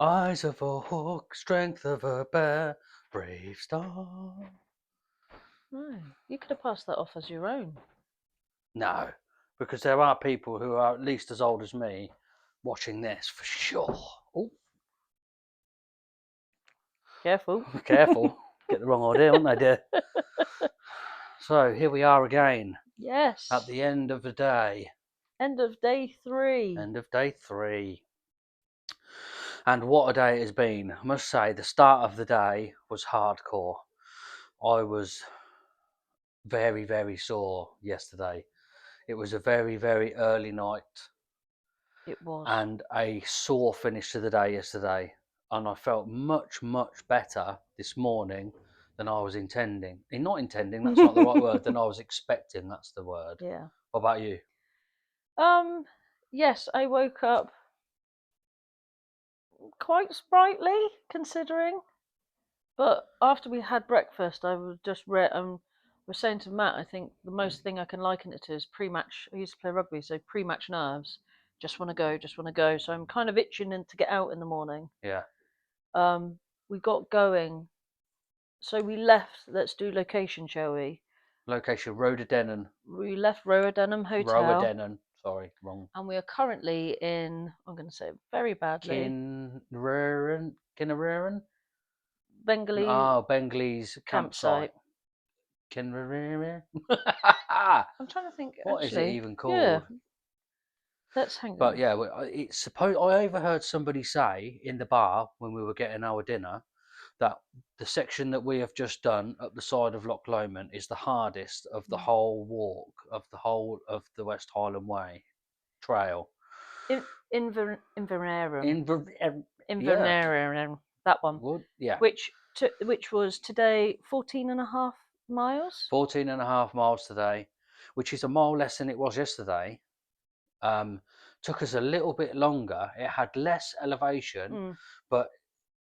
Eyes of a hawk, strength of a bear, brave star. No, you could have passed that off as your own. No, because there are people who are at least as old as me watching this for sure. Oh, Careful. careful. Get the wrong idea, won't they, dear? So here we are again at Yes. the end of the day. End of day 3. End of day 3. And what a day it has been. I must say, the start of the day was hardcore. I was very, very sore yesterday. It was a very, very early night It was. and a sore finish to the day yesterday. And I felt much, much better this morning than I was intending. Not intending, that's not the right word, than I was expecting, that's the word. Yeah. What about you? Yes, I woke up quite sprightly considering. But after we had breakfast, I was just was saying to Matt, I think the most thing I can liken it to is pre-match. I used to play rugby, so pre-match nerves. Just want to go, just want to go. So I'm kind of itching to get out in the morning. Yeah. Um, we got going, so we left. Let's do location, shall we? Location Rowardennan. We left Rowardennan Hotel, Rowardennan. Sorry, wrong. and we are currently in. I'm going to say it very badly. Kinararan? Bengali Oh, Bengalese campsite. campsite. Kinararan? I'm trying to think. What is it Actually, even yeah. called? Let's hang But on. yeah, it's supposed. I overheard somebody say in the bar when we were getting our dinner that the section that we have just done up the side of Loch Lomand is the hardest of the whole walk of the whole of the West Highland Way trail. Inverarnan. Yeah, Inverarnan. That one. would yeah, Which was today 14 and a half miles. 14 and a half miles today, which is a mile less than it was yesterday. Um, Took us a little bit longer. It had less elevation, Mm. but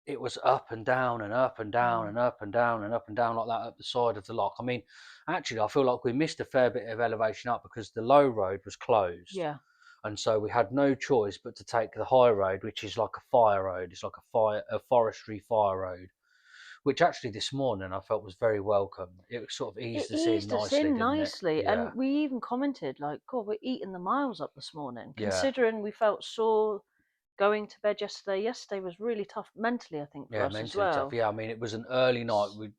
it was up and down and up and down Mm. and up and down and up and down like that up the side of the loch. I mean, actually, I feel like we missed a fair bit of elevation up because the low road was closed. Yeah. And so we had no choice but to take the high road, which is like a fire road. It's like a forestry fire road, which actually this morning I felt was very welcome. It sort of It eased us in eased us nicely, in didn't it? nicely, Yeah, and we even commented like, "God, we're eating the miles up this morning." yeah, Considering we felt sore going to bed yesterday. Yesterday was really tough mentally, I think, for yeah. us as Mentally tough. well. Yeah, I mean, it was an early night. We,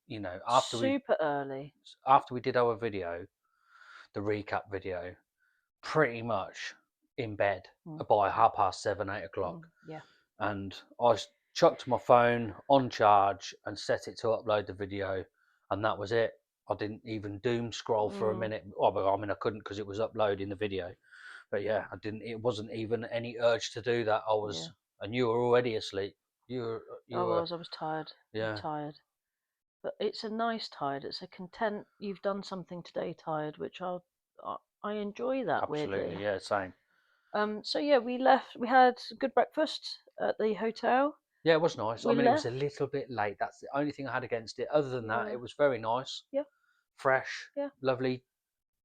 Super early. after we did our video, the recap video, pretty much in bed Mm. by 7:30, 8 o'clock. Yeah. And I chucked my phone on charge and set it to upload the video, and that was it. I didn't even doom scroll for a Mm. minute. Oh, but I mean, I couldn't because it was uploading the video. But yeah, I didn't. It wasn't even any urge to do that. Yeah. And you were already asleep. I You were, was. I was tired. I was yeah, tired. But it's a nice tired. It's a content. You've done something today, tired, which I enjoy that absolutely, weirdly. yeah, same. So yeah, we left. We had good breakfast at the hotel. Yeah, it was nice. I We mean, it was a left. little bit late. That's the only thing I had against it. Other than that, Yeah. it was very nice, Yeah. fresh, Yeah. lovely,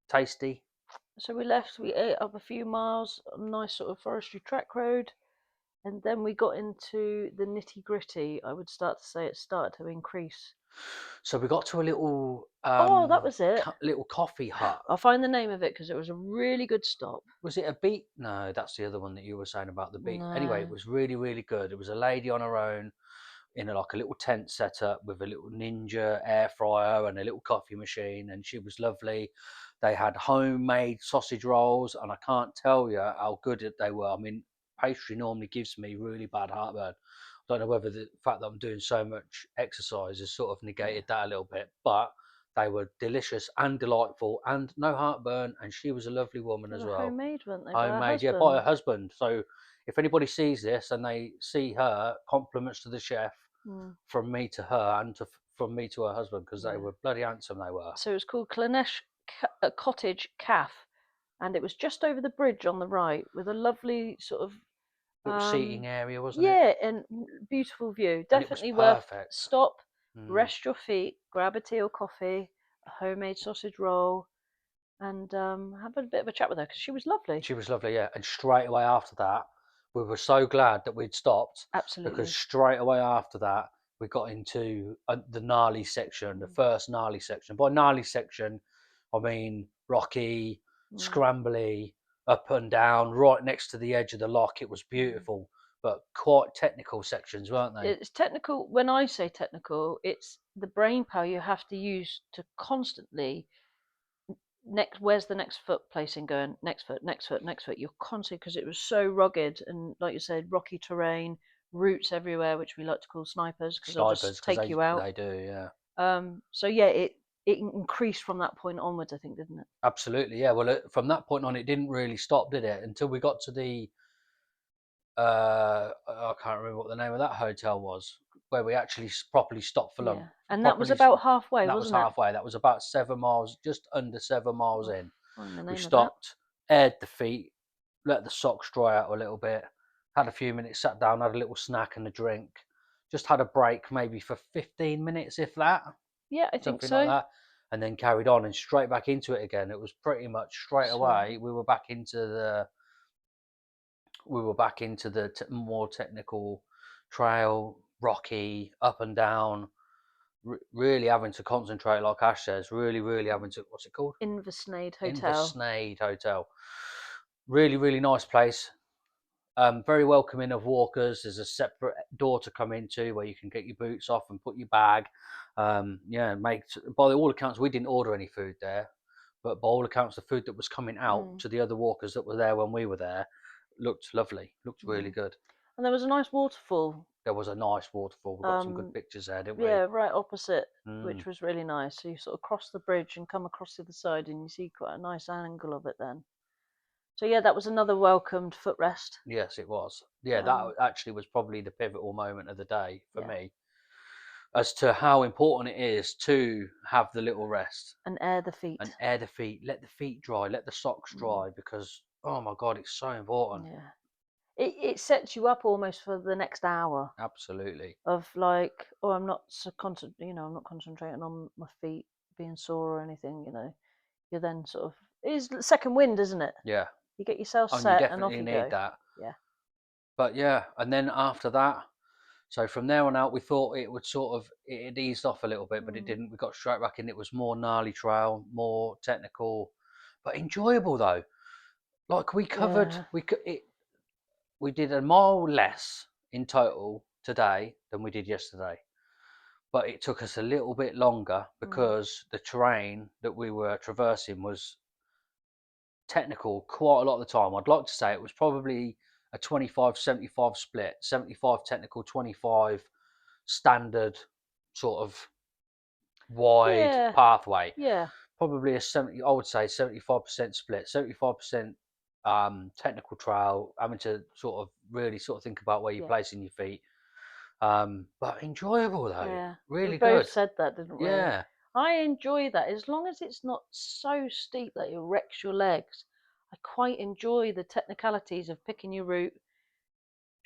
tasty. So we left. We ate up a few miles, a nice sort of forestry track road, and then we got into the nitty gritty. I would start to say it started to increase. So we got to a Oh, that was it. little coffee hut. I'll find the name of it because it was a really good stop. Was it a beat? No, that's the other one that you were saying about the beat. Anyway, it No. was really, really good. It was a lady on her own in like a little tent set up with a little Ninja air fryer and a little coffee machine, and she was lovely. They had homemade sausage rolls, and I can't tell you how good they were. I mean, pastry normally gives me really bad heartburn. I don't know whether the fact that I'm doing so much exercise has sort of Yeah. negated that a little bit, but they were delicious and delightful and no heartburn. And she was a lovely woman They as were well. homemade, weren't they, by her Homemade, yeah, by her husband? husband. So if anybody sees this and they see her, compliments to the chef Mm, from me to her and from me to her husband because they yeah. were bloody handsome. They were. So it was called Clanesh Cottage Calf, and it was just over the bridge on the right with a lovely sort of Little seating area, wasn't it? yeah, and beautiful view. And it was Definitely worth perfect. stop, Mm. rest your feet, grab a tea or coffee, a homemade sausage roll, and have a bit of a chat with her because she was lovely. She was lovely, yeah. And straight away after that, we were so glad that we'd stopped, because Absolutely. straight away after that we got into the gnarly section, the Mm. first gnarly section. By gnarly section, I mean rocky, Mm. scrambly, up and down, right next to the edge of the loch. It was Mm. beautiful, but quite technical sections, weren't they? It's technical. When I say technical, it's the brain power you have to use to constantly next. Where's the next foot placing going? Next foot, next foot, next foot. You're constantly, because it was so rugged and, like you said, rocky terrain, roots everywhere, which we like to call snipers because they'll Snipers, just because take you out. they do, yeah. So yeah, it increased from that point onwards, I think, didn't it? Absolutely, yeah. Well, from that point on, it didn't really stop, did it? Until we got to the I can't remember what the name of that hotel was, where we actually properly stopped for lunch. Yeah, and that was Properly, about halfway, that was wasn't it? halfway. That was about 7 miles, just under 7 miles Oh, in. find the We name of that. stopped, aired the feet, let the socks dry out a little bit, had a few minutes, sat down, had a little snack and a drink, just had a break maybe for 15 minutes, if that, Yeah, I think something like so. that, and then carried on and straight back into it again. It was pretty much straight So away. We were back into the more technical trail, rocky, up and down, really having to concentrate, like Ash says, really having to, what's it called? Inversnade Hotel. Inversnade Hotel. Really, really nice place. Very welcoming of walkers. There's a separate door to come into where you can get your boots off and put your bag. Yeah, by all accounts, we didn't order any food there, but by all accounts, the food that was coming out Mm, to the other walkers that were there when we were there looked lovely, looked really mm. good. And there was a nice waterfall. There was a nice waterfall. We got some good Um, pictures there, didn't we? yeah, right opposite, Mm, which was really nice. So you sort of cross the bridge and come across to the side, and you see quite a nice angle of it then. So yeah, that was another welcomed footrest. yes, it was. Yeah, that Um, actually was probably the pivotal moment of the day for yeah, me, as to how important it is to have the little rest and air the feet. and air the feet, let the feet dry, let the socks Mm, dry, because oh my god, it's so important. yeah, it sets you up almost for the next hour Absolutely. of like, oh, I'm not so I'm not concentrating on my feet being sore or anything. You're then sort of, it's second wind, isn't it? Yeah, You get yourself and you set and off definitely you need go. that. Yeah. But yeah, and then after that, so from there on out, we thought it would sort of, it had eased off a little bit, but it Mm. didn't. We got straight back in. It was more gnarly trail, more technical, but enjoyable though. Like we covered, Yeah. we did a mile less in total today than we did yesterday, but it took us a little bit longer Mm. because the terrain that we were traversing was technical quite a lot of the time. I'd like to say it was probably a 25-75 split, 75 technical, 25 standard, sort of wide Yeah. pathway. Yeah. Probably a 70, I would say 75% split, 75% technical trail, having to sort of really sort of think about where you're Yeah. placing your feet. But enjoyable though, Yeah. We really both good. said that, didn't we? Yeah. I enjoy that as long as it's not so steep that it wrecks your legs. I quite enjoy the technicalities of picking your route,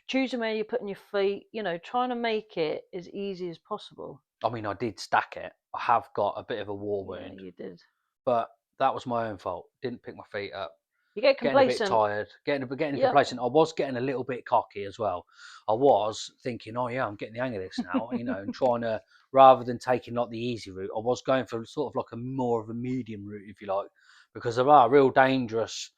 choosing where you're putting your feet, trying to make it as easy as possible. I mean, I did stack it. I have got a bit of a war Yeah, wound, you did. but that was my own fault. Didn't pick my feet up. You get Getting a bit complacent. tired, getting Yep. complacent. I was getting a little bit cocky as well. I was thinking, oh yeah, I'm getting the hang of this now, and trying to, rather than taking like the easy route, I was going for sort of like a more of a medium route, if you like, because there are real dangerous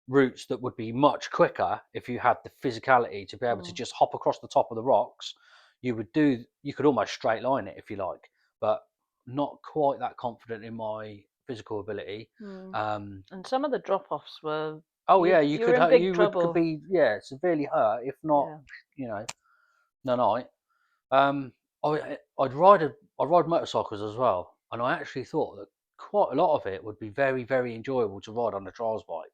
routes that would be much quicker if you had the physicality to be able to Mm, just hop across the top of the rocks. You could almost straight line it if you like, but not quite that confident in my physical ability. mm. Um, And some of the drop-offs were, Oh you yeah, you're in big could trouble. be, yeah, severely hurt, if not, Yeah. you know, no night. Um, I ride motorcycles as well, and I actually thought that quite a lot of it would be very very enjoyable to ride on a trials bike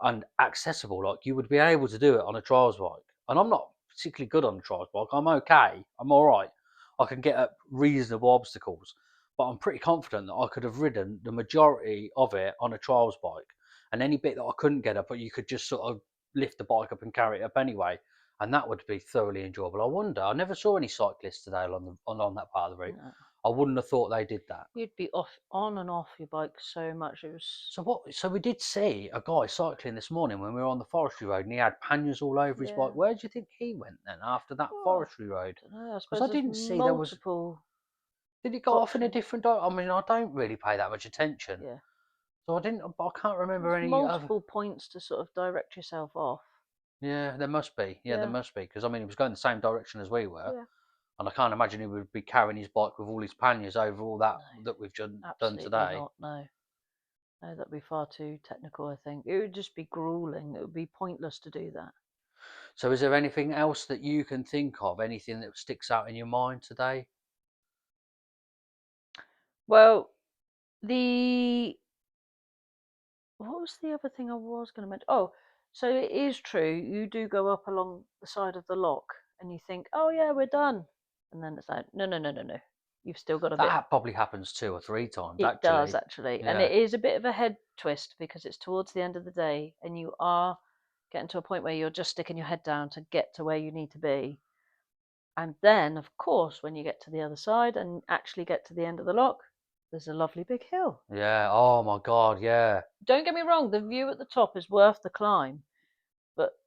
and accessible. Like you would be able to do it on a trials bike, and I'm not particularly good on a trials bike. I'm okay. I'm all right. I can get up reasonable obstacles, but I'm pretty confident that I could have ridden the majority of it on a trials bike. And any bit that I couldn't get up, but you could just sort of lift the bike up and carry it up anyway, and that would be thoroughly enjoyable. I wonder. I never saw any cyclists today along that part of the route. No. I wouldn't have thought they did that. You'd be off on and off your bike so much. It was So what? So we did see a guy cycling this morning when we were on the forestry road, and he had panniers all over his yeah. bike. Where do you think he went then after that Oh, forestry road? I don't know. I Because suppose I there's didn't see there was. multiple Did it go off in a options. different direction? I mean, I don't really pay that much attention, Yeah. so I didn't. I can't remember There's any other. multiple points to sort of direct yourself off. Yeah, there must be. Yeah, there Yeah. must be. Because I mean, he was going the same direction as we were, Yeah. and I can't imagine he would be carrying his bike with all his panniers over all that No, that we've done absolutely today. not. No. No, that'd be far too technical, I think. It would just be grueling. It would be pointless to do that. So, is there anything else that you can think of? Anything that sticks out in your mind today? Well, the what was the other thing I was going to mention? Oh, so it is true. You do go up along the side of the loch, and you think, "Oh yeah, we're done," and then it's like, "No, no, no, no, no. You've still got a bit." Probably happens 2 or 3 times, It does actually. actually, and Yeah, it is a bit of a head twist because it's towards the end of the day, and you are getting to a point where you're just sticking your head down to get to where you need to be. And then, of course, when you get to the other side and actually get to the end of the loch, there's a lovely big hill. yeah. Oh my God, yeah. Don't get me wrong, the view at the top is worth the climb, but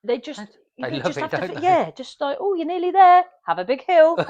they They just they you love just it, have to don't they? yeah, just like, oh, you're nearly there. Have a big hill.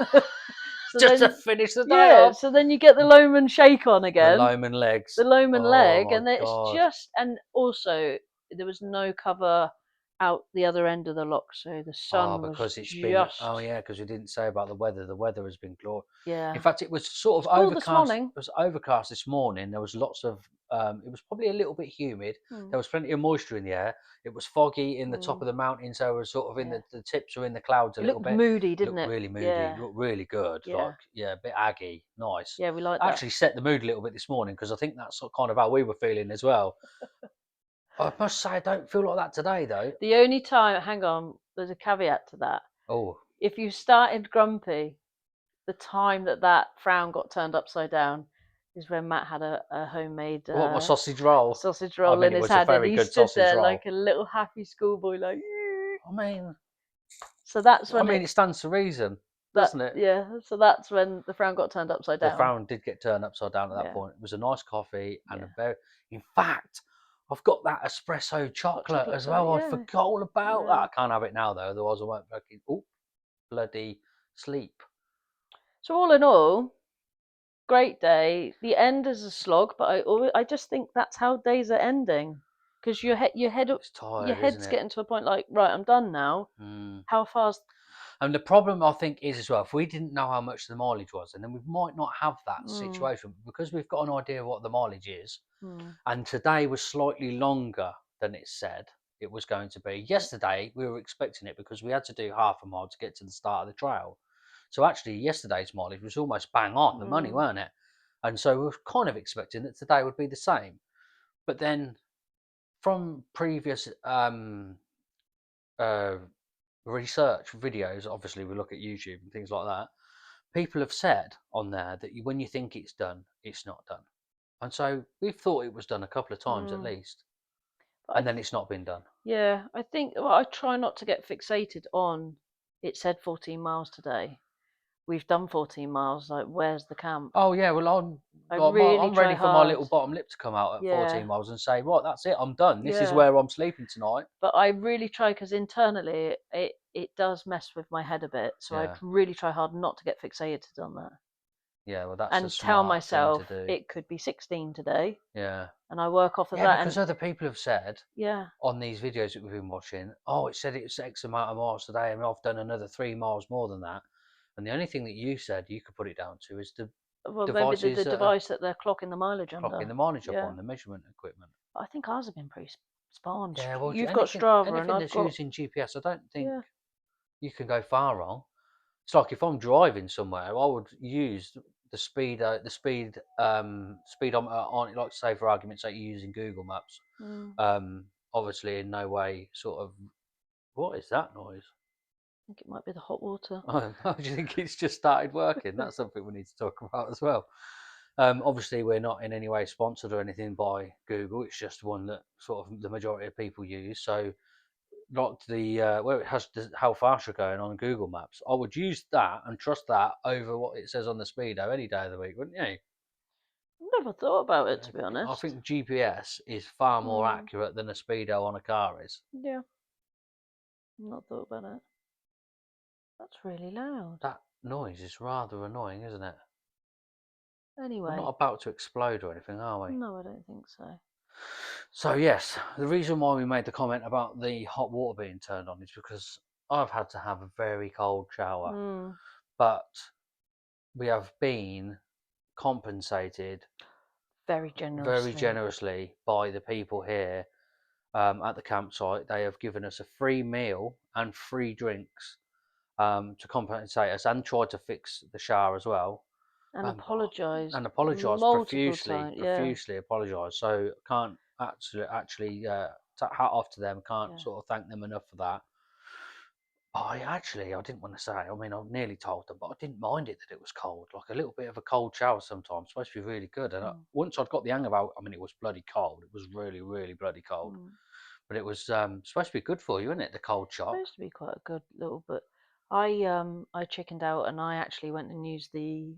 So Just to then finish the day yeah, off. so then you get the Lomond shake on The again, Lomond legs. the Lomond Oh leg, my and it's God. just and also there was no cover out the other end of the loch, so the Oh, sun was because it's been. Oh just yeah, because we didn't say about the weather. The weather has been glorious. In yeah. fact, it was sort It's of cool this overcast. morning. It was overcast this morning. There was lots of. It was probably a little bit humid. Hmm. There was plenty of moisture in the air. It was foggy in the top Hmm. of the mountain, so it was sort of in Yeah. the tips are in the clouds a It little looked bit. moody, It didn't looked it? really moody. It Yeah. looked really good. Yeah. Like yeah, a bit aggy. Nice. Yeah, we like that. Actually set the mood a little bit this morning because I think that's kind of how we were feeling as well. I must say, I don't feel like that today though. The only time, hang on, there's a caveat to that. Oh, If you started grumpy, the time that frown got turned upside down is when Matt had a homemade what, my sausage roll? sausage I roll mean, in it his was a hand, and very he good stood sausage there roll. like a little happy schoolboy, like. I mean, So that's I when mean, it stands to reason, that doesn't it? yeah. So that's when the frown got turned upside The down. frown did get turned upside down at that Yeah, point. It was a nice coffee and a yeah. very. In fact, I've got that espresso Hot chocolate chocolate, as so well. I yeah, forgot all about that. yeah. I can't have it now though, otherwise I won't fucking bloody sleep. So all in all, great day. The end is a slog, but I just think that's how days are ending, because It's your tired, isn't head's it? getting to a point like right, I'm done now. Mm. How fast? And the problem I think is as well, if we didn't know how much the mileage was, and then we might not have that Mm, situation because we've got an idea of what the mileage is. mm, And today was slightly longer than it said it was going to be. Yesterday, we were expecting it because we had to do half a mile to get to the start of the trail. So actually, yesterday's mileage was almost bang on the money, mm, weren't it? And so we were kind of expecting that today would be the same. But then from previous uh, research videos, obviously we look at YouTube and things like that, people have said on there that when you think it's done, it's not done. And so we've thought it was done a couple of times at mm. least. But And then it's not been done. yeah, I think well, I try not to get fixated on. It said 14 miles today. We've done 14 miles. Like, where's the camp? Oh yeah, well I really I'm try ready for my hard. little bottom lip to come out at Yeah, 14 miles and say, right, that's it, I'm done. This is yeah. where I'm sleeping tonight. But I really try because internally it does mess with my head a bit. So I Yeah, really try hard not to get fixated on that yeah. Well, that's a and tell smart thing to myself do. it could be 16 today, Yeah, and I work off of yeah, that. And because other people have said yeah, on these videos that we've been watching, oh, it said it's X amount of miles today, and I've done another 3 miles more than that. And the only thing that you said you could put it down to is the well maybe the devices that are device that they're clocking the mileage clocking under. the mileage up Yeah, on the measurement equipment. but I think ours have been pretty spot on. Yeah, well, You've got Strava and anything I've that's got using GPS, I don't think yeah. you can go far wrong. It's like if I'm driving somewhere, I would use speedometer on it, like say for argument's sake, you're using Google Maps. Mm, Obviously, in no way sort of what is that noise? I think it might be the hot water. Oh, do you think it's just started working? That's something we need to talk about as well. Obviously, we're not in any way sponsored or anything by Google. It's just one that sort of the majority of people use. So like the where it has how fast you're going on Google Maps, I would use that and trust that over what it says on the speedo any day of the week, wouldn't you? Never thought about it, to be I honest. think GPS is far more Mm, accurate than a speedo on a car is. yeah, not thought about it. That's really loud. That noise is rather annoying, isn't it? We're not Anyway, about to explode or anything, are we? no, I don't think so. So yes, the reason why we made the comment about the hot water being turned on is because I've had to have a very cold shower, Mm, but we have been compensated very very generously. generously by the people here at the campsite. They have given us a free meal and free drinks to compensate us and tried to fix the shower as well. And Um, apologised and apologised multiple profusely, times. Yeah, profusely apologised. So can't actually hat off to them. Can't yeah. sort of thank them enough for that. I didn't want to say. I mean, I nearly told them, but I didn't mind it that it was cold. Like a little bit of a cold shower sometimes supposed to be really good. And Mm, once I'd got the hang about, I mean, it was bloody cold. It was really, really bloody cold. mm. But it was supposed to be good for you, isn't it? The cold shock, Supposed to be quite a good little, but I chickened out and I actually went and used the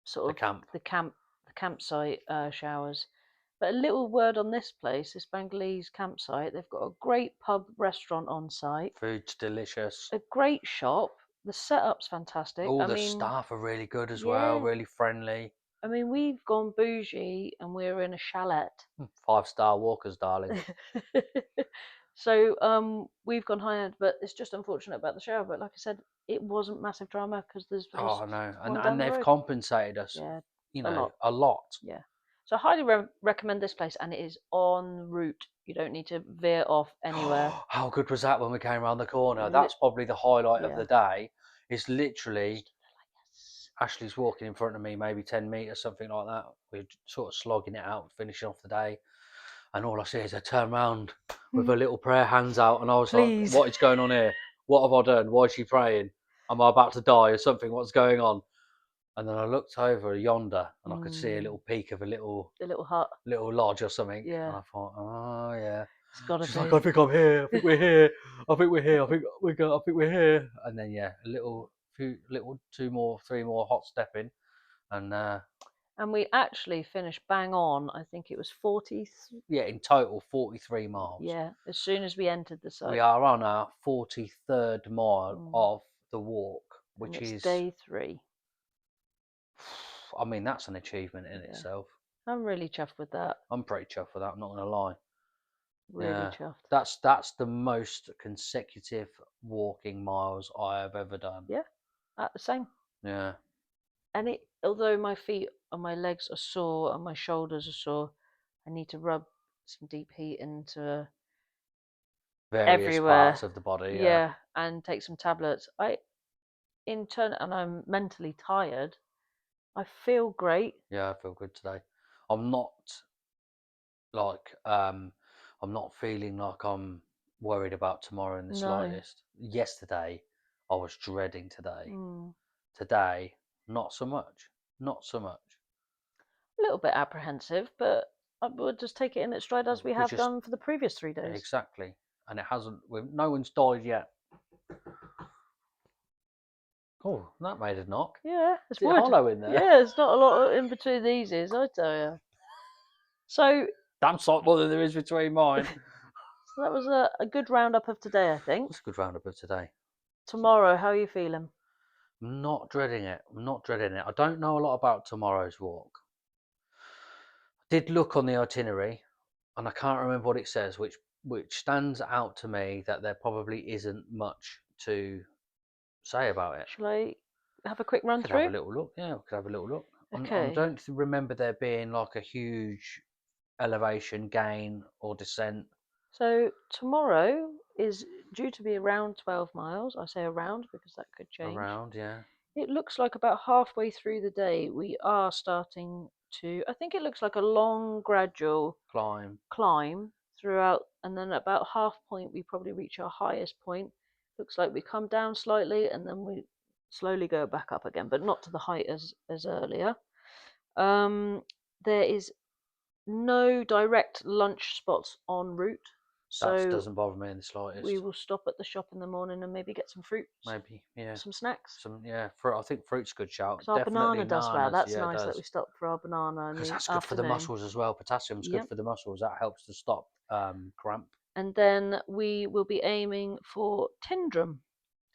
sort the of camp, the campsite showers. But a little word on this place, this Bengalese campsite, they've got a great pub restaurant on site, food's delicious. a great shop. The setup's fantastic. All the staff are really good as well, Yeah, really friendly. I mean we've gone bougie and we're in a chalet. 5-star walkers, darling. So we've gone high end, but it's just unfortunate about the shower. But like I said, it wasn't massive drama because there's Oh, just I know, one and down the they've road. compensated us, Yeah, you a know, lot. a lot. Yeah. So I highly recommend this place, and it is en route. You don't need to veer off anywhere. How good was that when we came around the corner? Li- That's probably the highlight of yeah. the day. Is literally Yes. Ashley's walking in front of me, maybe 10 meters, something like that. We're sort of slogging it out, finishing off the day, and all I see is her turn around with her little prayer hands out, and I was like, Please. "What is going on here? What have I done? Why is she praying? Am I about to die or something? What's going on?" And then I looked over yonder, and I could see a Mm, little peak of a the little hut. little lodge or something, and Yeah, I thought, "Oh yeah." it's gotta She's like, "I be. think I'm here. I think we're here. I think we're here. I think we go. I think we're here." And then yeah, little 2 more, 3 more hot stepping, and And we actually finished bang on. I think it was 40. yeah, in total 43 miles. Yeah, as soon as we entered the We site. are on our 43rd mile Mm. of the walk, And which it's is, day 3. I mean, that's an achievement in Yeah, itself. I'm really chuffed with that. I'm pretty chuffed with that. I'm not gonna lie. Really Yeah, chuffed. that's the most consecutive walking miles I have ever done. Yeah, at the same. Yeah, And although my feet and my legs are sore and my shoulders are sore, I need to rub some deep heat into various everywhere. parts of the body. Yeah, Yeah, and take some tablets. In turn, and I'm mentally tired. I feel great. yeah, I feel good today. I'm not like I'm not feeling like I'm worried about tomorrow in the No, slightest. Yesterday, I was dreading today. mm, Today, not so much. Not so much. a little bit apprehensive, but we'll just take it in its stride as we We have just done for the previous 3 days. exactly, and it hasn't. No one's died yet. Oh, that made a knock. Yeah, it's Is it wood. hollow in there? Yeah, there's not a lot in between these, is I tell you. So, Damn sight more than there is between mine. so that was a good roundup of today, I think. That's a good roundup of today. Tomorrow, how are you feeling? I'm not dreading it. I'm not dreading it. I don't know a lot about tomorrow's walk. Did look on the itinerary, and I can't remember what it says, which stands out to me that there probably isn't much to say about it. Shall I have a quick run Could have a through? little look. Yeah, we could have a little look. I Okay. don't remember there being like a huge elevation gain or descent So tomorrow is due to be around 12 miles. I say around because that could change. around. Yeah, It looks like about halfway through the day we are starting to, I think it looks like a long, gradual climb. climb throughout, and then at about half point we probably reach our highest point. Looks like we come down slightly and then we slowly go back up again, but not to the height as earlier. Um, there is no direct lunch spots en route. That So doesn't bother me in the slightest. we will stop at the shop in the morning and maybe get some fruit, Maybe, yeah. some snacks. Fruit. I think fruit's a good shout. Because our Definitely banana does well. bananas. That's Yeah, it nice that we does. stop for our banana in Because the that's good for the afternoon. muscles as well. Potassium's good Yep. for the muscles. That helps to stop cramp. And then we will be aiming for Tyndrum,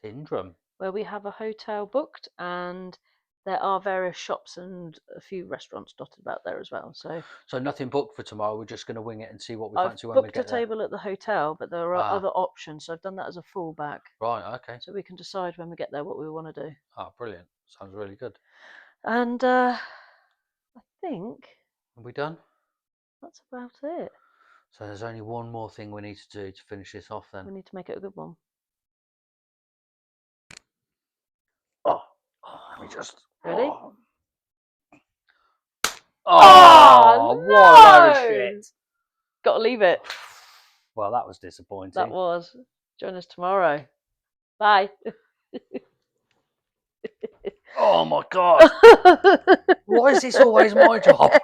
Syndrome. where we have a hotel booked, and there are various shops and a few restaurants dotted about there as well. So nothing booked for tomorrow. We're just going to wing it and see what we I've fancy when we booked a get there. table at the hotel, but there are Ah, other options. So I've done that as a fallback, right. Okay. so we can decide when we get there what we want to do. Ah, brilliant. Sounds really good. And I think Are we done? that's about it. So there's only one more thing we need to do to finish this off then. We need to make it a good one. Oh, let me just. Ready? Oh, what a load of shit. Got to leave it. Well, that was disappointing. That was. Join us tomorrow. Bye. Oh my God. Why is this always my job?